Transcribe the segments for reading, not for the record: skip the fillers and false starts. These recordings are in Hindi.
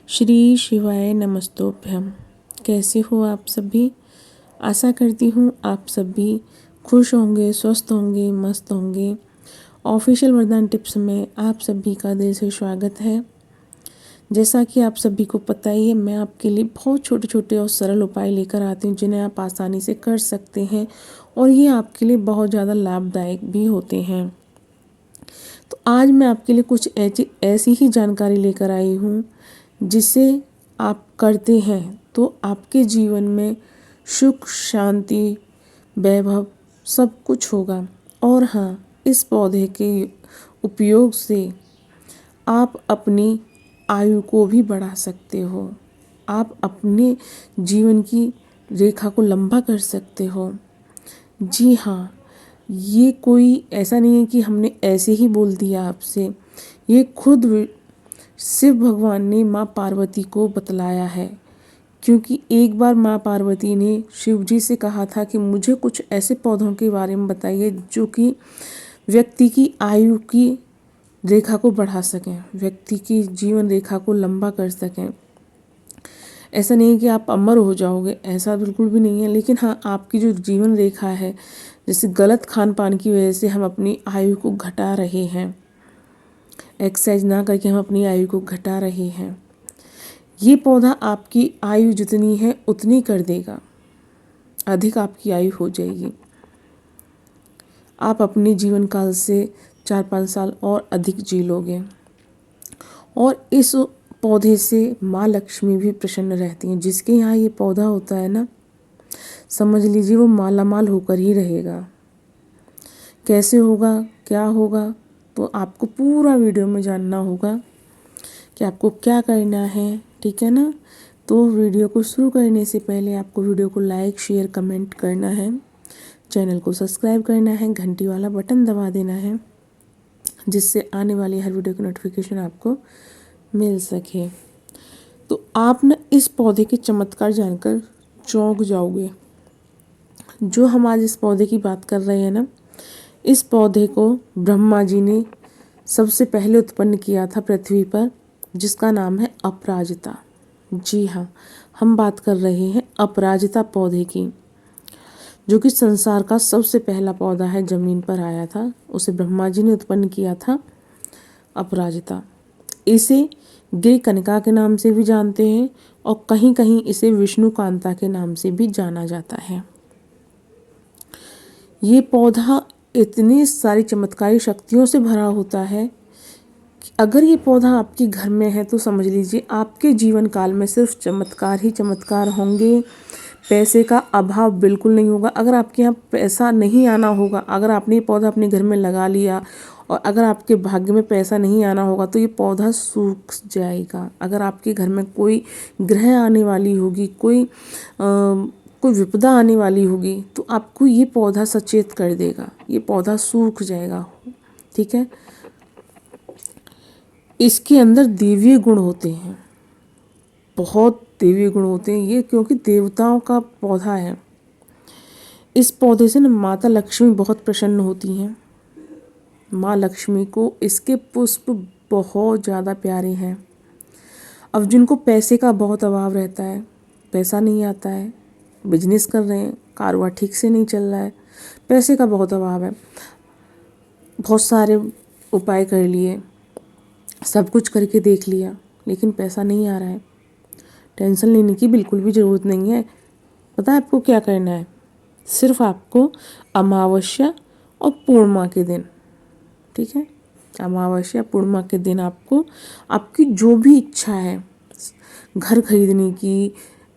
श्री शिवाय नमस्तोभ्यम। कैसे हो आप सभी? आशा करती हूँ आप सभी खुश होंगे, स्वस्थ होंगे, मस्त होंगे। ऑफिशियल वरदान टिप्स में आप सभी का दिल से स्वागत है। जैसा कि आप सभी को पता ही है, मैं आपके लिए बहुत छोटे छोटे और सरल उपाय लेकर आती हूँ जिन्हें आप आसानी से कर सकते हैं और ये आपके लिए बहुत ज़्यादा लाभदायक भी होते हैं। तो आज मैं आपके लिए कुछ ऐसी ही जानकारी लेकर आई हूँ जिसे आप करते हैं तो आपके जीवन में सुख, शांति, वैभव सब कुछ होगा। और हाँ, इस पौधे के उपयोग से आप अपनी आयु को भी बढ़ा सकते हो। आप अपने जीवन की रेखा को लंबा कर सकते हो। जी हाँ, ये कोई ऐसा नहीं है कि हमने ऐसे ही बोल दिया आपसे। ये खुद शिव भगवान ने माँ पार्वती को बतलाया है, क्योंकि एक बार माँ पार्वती ने शिव जी से कहा था कि मुझे कुछ ऐसे पौधों के बारे में बताइए जो कि व्यक्ति की आयु की रेखा को बढ़ा सकें, व्यक्ति की जीवन रेखा को लंबा कर सकें। ऐसा नहीं है कि आप अमर हो जाओगे, ऐसा बिल्कुल भी नहीं है, लेकिन हाँ, आपकी जो जीवन रेखा है, जैसे गलत खान पान की वजह से हम अपनी आयु को घटा रहे हैं, एक्सरसाइज ना करके हम अपनी आयु को घटा रहे हैं, ये पौधा आपकी आयु जितनी है उतनी कर देगा, अधिक आपकी आयु हो जाएगी। आप अपने जीवन काल से 4-5 साल और अधिक जी लोगे। और इस पौधे से माँ लक्ष्मी भी प्रसन्न रहती हैं। जिसके यहाँ ये पौधा होता है ना, समझ लीजिए वो माला माल होकर ही रहेगा। कैसे होगा, क्या होगा, तो आपको पूरा वीडियो में जानना होगा कि आपको क्या करना है, ठीक है ना। तो वीडियो को शुरू करने से पहले आपको वीडियो को लाइक, शेयर, कमेंट करना है, चैनल को सब्सक्राइब करना है, घंटी वाला बटन दबा देना है, जिससे आने वाली हर वीडियो की नोटिफिकेशन आपको मिल सके। तो आप ना इस पौधे के चमत्कार जानकर चौंक जाओगे। जो हम आज इस पौधे की बात कर रहे हैं ना, इस पौधे को ब्रह्मा जी ने सबसे पहले उत्पन्न किया था पृथ्वी पर, जिसका नाम है अपराजिता। जी हाँ, हम बात कर रहे हैं अपराजिता पौधे की, जो कि संसार का सबसे पहला पौधा है, जमीन पर आया था, उसे ब्रह्मा जी ने उत्पन्न किया था, अपराजिता। इसे गिर कनिका के नाम से भी जानते हैं और कहीं कहीं इसे विष्णु कांता के नाम से भी जाना जाता है। ये पौधा इतनी सारी चमत्कारी शक्तियों से भरा होता है कि अगर ये पौधा आपके घर में है तो समझ लीजिए आपके जीवन काल में सिर्फ चमत्कार ही चमत्कार होंगे। पैसे का अभाव बिल्कुल नहीं होगा। अगर आपके यहाँ पैसा नहीं आना होगा, अगर आपने ये पौधा अपने घर में लगा लिया और अगर आपके भाग्य में पैसा नहीं आना होगा तो ये पौधा सूख जाएगा। अगर आपके घर में कोई ग्रह आने वाली होगी, कोई विपदा आने वाली होगी, तो आपको ये पौधा सचेत कर देगा, ये पौधा सूख जाएगा, ठीक है। इसके अंदर देवीय गुण होते हैं, बहुत देवीय गुण होते हैं ये, क्योंकि देवताओं का पौधा है। इस पौधे से ना माता लक्ष्मी बहुत प्रसन्न होती हैं। माँ लक्ष्मी को इसके पुष्प बहुत ज़्यादा प्यारे हैं। अब जिनको पैसे का बहुत अभाव रहता है, पैसा नहीं आता है, बिजनेस कर रहे हैं, कारोबार ठीक से नहीं चल रहा है, पैसे का बहुत अभाव है, बहुत सारे उपाय कर लिए, सब कुछ करके देख लिया, लेकिन पैसा नहीं आ रहा है, टेंशन लेने की बिल्कुल भी ज़रूरत नहीं है। पता है आपको क्या करना है? सिर्फ आपको अमावस्या और पूर्णिमा के दिन, ठीक है, अमावस्या पूर्णिमा के दिन आपको आपकी जो भी इच्छा है, घर खरीदने की,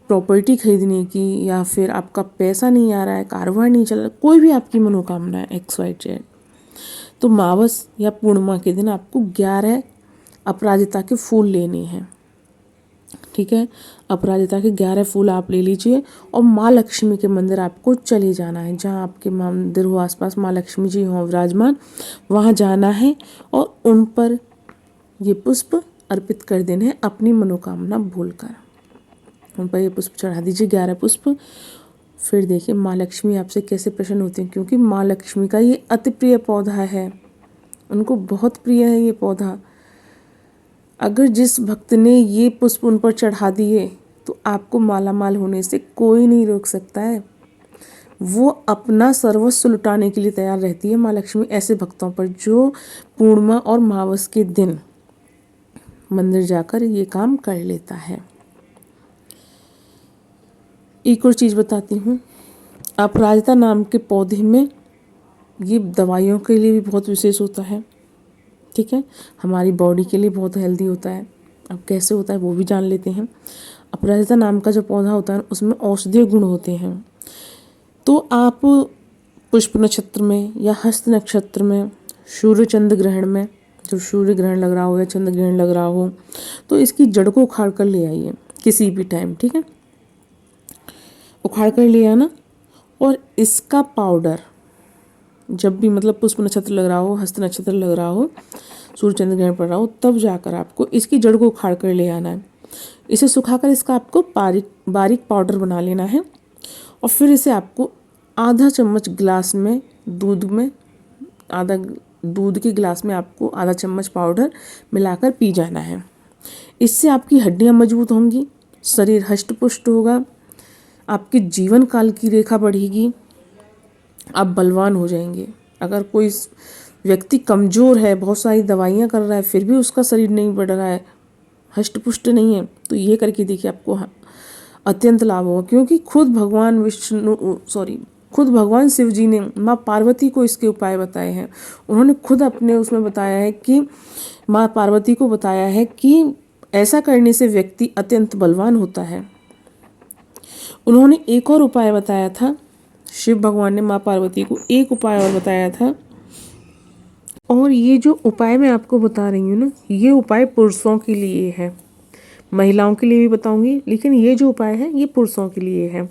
प्रॉपर्टी खरीदने की, या फिर आपका पैसा नहीं आ रहा है, कारोबार नहीं चल रहा, कोई भी आपकी मनोकामना है XYZ, तो मावस या पूर्णिमा के दिन आपको 11 अपराजिता के फूल लेने हैं, ठीक है। अपराजिता के 11 फूल आप ले लीजिए और माँ लक्ष्मी के मंदिर आपको चले जाना है। जहाँ आपके मंदिर हो, आसपास माँ लक्ष्मी जी हों विराजमान, वहाँ जाना है और उन पर ये पुष्प अर्पित कर देने हैं, अपनी मनोकामना भूलकर उन पर ये पुष्प चढ़ा दीजिए, 11 पुष्प। फिर देखिए माँ लक्ष्मी आपसे कैसे प्रसन्न होती हैं, क्योंकि माँ लक्ष्मी का ये अति प्रिय पौधा है, उनको बहुत प्रिय है ये पौधा। अगर जिस भक्त ने ये पुष्प उन पर चढ़ा दिए तो आपको मालामाल होने से कोई नहीं रोक सकता है। वो अपना सर्वस्व लुटाने के लिए तैयार रहती है माँ लक्ष्मी ऐसे भक्तों पर जो पूर्णिमा और मावस के दिन मंदिर जाकर ये काम कर लेता है। एक और चीज़ बताती हूँ, अपराजिता नाम के पौधे में ये दवाइयों के लिए भी बहुत विशेष होता है। ठीक है, हमारी बॉडी के लिए बहुत हेल्दी होता है। अब कैसे होता है वो भी जान लेते हैं। अपराजिता नाम का जो पौधा होता है उसमें औषधीय गुण होते हैं। तो आप पुष्प नक्षत्र में या हस्त नक्षत्र में, सूर्य चंद्र ग्रहण में, जो सूर्य ग्रहण लग रहा हो या चंद्र ग्रहण लग रहा हो, तो इसकी जड़ को उखाड़ कर ले आइए किसी भी टाइम। ठीक है, उखाड़ कर ले आना और इसका पाउडर जब भी मतलब पुष्प नक्षत्र लग रहा हो, हस्त नक्षत्र लग रहा हो, सूर्य चंद्र ग्रहण पड़ रहा हो, तब जाकर आपको इसकी जड़ को उखाड़ कर ले आना है। इसे सुखाकर इसका आपको बारीक बारीक पाउडर बना लेना है और फिर इसे आपको आधा चम्मच गिलास में दूध में, आधा दूध के गिलास में आपको आधा चम्मच पाउडर मिलाकर पी जाना है। इससे आपकी हड्डियां मजबूत होंगी, शरीर हष्ट पुष्ट होगा, आपके जीवन काल की रेखा बढ़ेगी, आप बलवान हो जाएंगे। अगर कोई व्यक्ति कमज़ोर है, बहुत सारी दवाइयाँ कर रहा है, फिर भी उसका शरीर नहीं बढ़ रहा है, हष्ट पुष्ट नहीं है, तो ये करके देखिए आपको अत्यंत लाभ होगा। क्योंकि खुद भगवान शिव जी ने माँ पार्वती को इसके उपाय बताए हैं। उन्होंने खुद अपने उसमें बताया है कि माँ पार्वती को बताया है कि ऐसा करने से व्यक्ति अत्यंत बलवान होता है। उन्होंने एक और उपाय बताया था, शिव भगवान ने माँ पार्वती को एक उपाय और बताया था। और ये जो उपाय मैं आपको बता रही हूँ ना, ये उपाय पुरुषों के लिए है, महिलाओं के लिए भी बताऊंगी, लेकिन ये जो उपाय है ये पुरुषों के लिए है।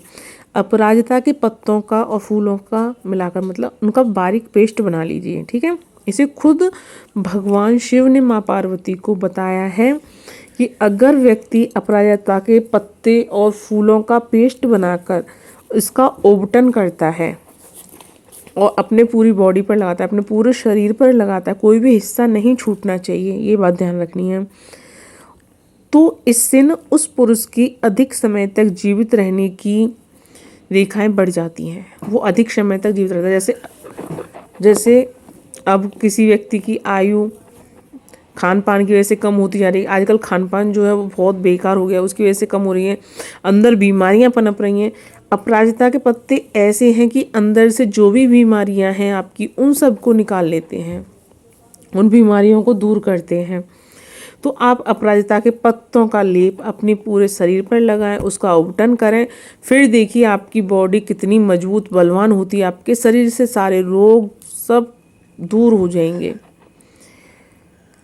अपराजिता के पत्तों का और फूलों का मिलाकर मतलब उनका बारीक पेस्ट बना लीजिए। ठीक है, इसे खुद भगवान शिव ने माँ पार्वती को बताया है कि अगर व्यक्ति अपराजिता के पत्ते और फूलों का पेस्ट बनाकर इसका ओबटन करता है और अपने पूरी बॉडी पर लगाता है, अपने पूरे शरीर पर लगाता है, कोई भी हिस्सा नहीं छूटना चाहिए, ये बात ध्यान रखनी है, तो इससे न उस पुरुष की अधिक समय तक जीवित रहने की रेखाएं बढ़ जाती हैं। वो अधिक समय तक जीवित रहता है। जैसे अब किसी व्यक्ति की आयु खान पान की वजह से कम होती जा रही है। आजकल खान पान जो है वो बहुत बेकार हो गया, उसकी वजह से कम हो रही है, अंदर बीमारियां पनप रही हैं। अपराजिता के पत्ते ऐसे हैं कि अंदर से जो भी बीमारियां हैं आपकी, उन सबको निकाल लेते हैं, उन बीमारियों को दूर करते हैं। तो आप अपराजिता के पत्तों का लेप अपने पूरे शरीर पर लगाएं, उसका उबटन करें, फिर देखिए आपकी बॉडी कितनी मजबूत बलवान होती है, आपके शरीर से सारे रोग सब दूर हो जाएंगे।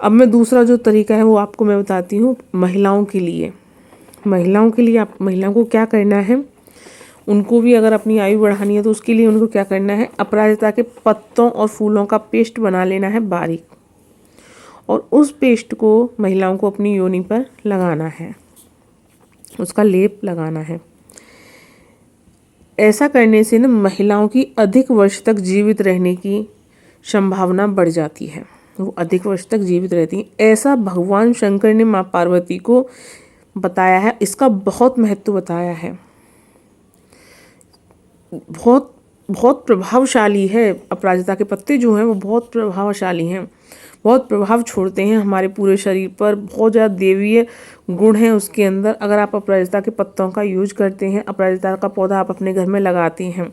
अब मैं दूसरा जो तरीका है वो आपको मैं बताती हूँ महिलाओं के लिए। महिलाओं को क्या करना है, उनको भी अगर अपनी आयु बढ़ानी है तो उसके लिए उनको क्या करना है, अपराजिता के पत्तों और फूलों का पेस्ट बना लेना है बारीक, और उस पेस्ट को महिलाओं को अपनी योनि पर लगाना है, उसका लेप लगाना है। ऐसा करने से ना महिलाओं की अधिक वर्ष तक जीवित रहने की संभावना बढ़ जाती है, वो अधिक वर्ष तक जीवित रहती हैं। ऐसा भगवान शंकर ने माँ पार्वती को बताया है, इसका बहुत महत्व बताया है। बहुत बहुत प्रभावशाली है। अपराजिता के पत्ते जो हैं वो बहुत प्रभावशाली हैं, बहुत प्रभाव छोड़ते हैं हमारे पूरे शरीर पर, बहुत ज़्यादा देवीय गुण हैं उसके अंदर। अगर आप अपराजिता के पत्तों का यूज करते हैं, अपराजिता का पौधा आप अपने घर में लगाते हैं।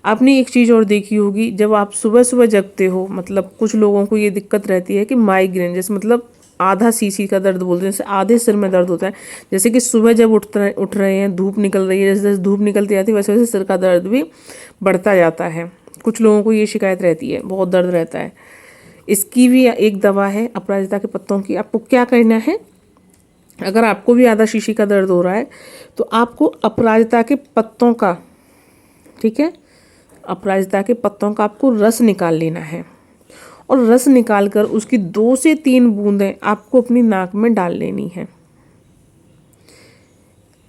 आपने एक चीज़ और देखी होगी, जब आप सुबह सुबह जगते हो, मतलब कुछ लोगों को ये दिक्कत रहती है कि माइग्रेन, जैसे मतलब आधा सीसी का दर्द बोलते हैं, जैसे आधे सिर में दर्द होता है। जैसे कि सुबह जब उठ रहे हैं, धूप निकल रही है, जैसे जैसे धूप निकलती जाती है वैसे वैसे सिर का दर्द भी बढ़ता जाता है। कुछ लोगों को ये शिकायत रहती है, बहुत दर्द रहता है। इसकी भी एक दवा है अपराजिता के पत्तों की। आपको क्या करना है, अगर आपको भी आधा शीशी का दर्द हो रहा है तो आपको अपराजिता के पत्तों का, ठीक है, अपराजिता के पत्तों का आपको रस निकाल लेना है, और रस निकालकर उसकी 2 से 3 बूंदें आपको अपनी नाक में डाल लेनी है।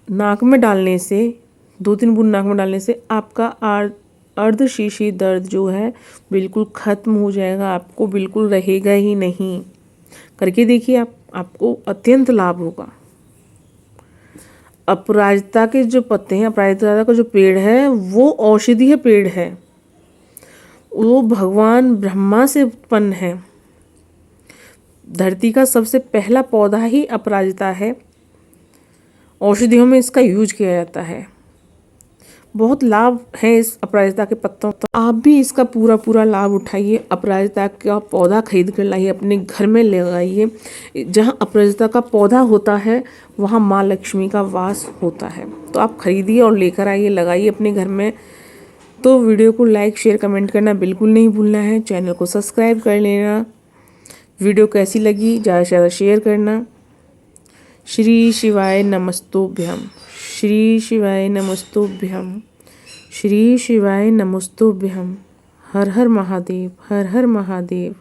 नाक में डालने से 2-3 बूंद नाक में डालने से आपका अर्धशीशी दर्द जो है बिल्कुल ख़त्म हो जाएगा, आपको बिल्कुल रहेगा ही नहीं। करके देखिए आप। आपको अत्यंत लाभ होगा। अपराजिता के जो पत्ते हैं, अपराजिता का जो पेड़ है वो औषधीय पेड़ है, वो भगवान ब्रह्मा से उत्पन्न है। धरती का सबसे पहला पौधा ही अपराजिता है। औषधियों में इसका यूज किया जाता है। बहुत लाभ है इस अपराजिता के पत्तों। तो आप भी इसका पूरा पूरा लाभ उठाइए। अपराजिता का पौधा खरीद कर लाइए, अपने घर में लगाइए। जहाँ अपराजिता का पौधा होता है वहाँ माँ लक्ष्मी का वास होता है। तो आप खरीदिए और लेकर आइए, लगाइए अपने घर में। तो वीडियो को लाइक शेयर कमेंट करना बिल्कुल नहीं भूलना है। चैनल को सब्सक्राइब कर लेना। वीडियो कैसी लगी ज़्यादा से ज़्यादा शेयर करना। श्री शिवाय नमस्तुभ्यम। श्री शिवाय नमस्तुभ्यम। श्री शिवाय नमस्तुभ्यम। हर हर महादेव, हर हर महादेव।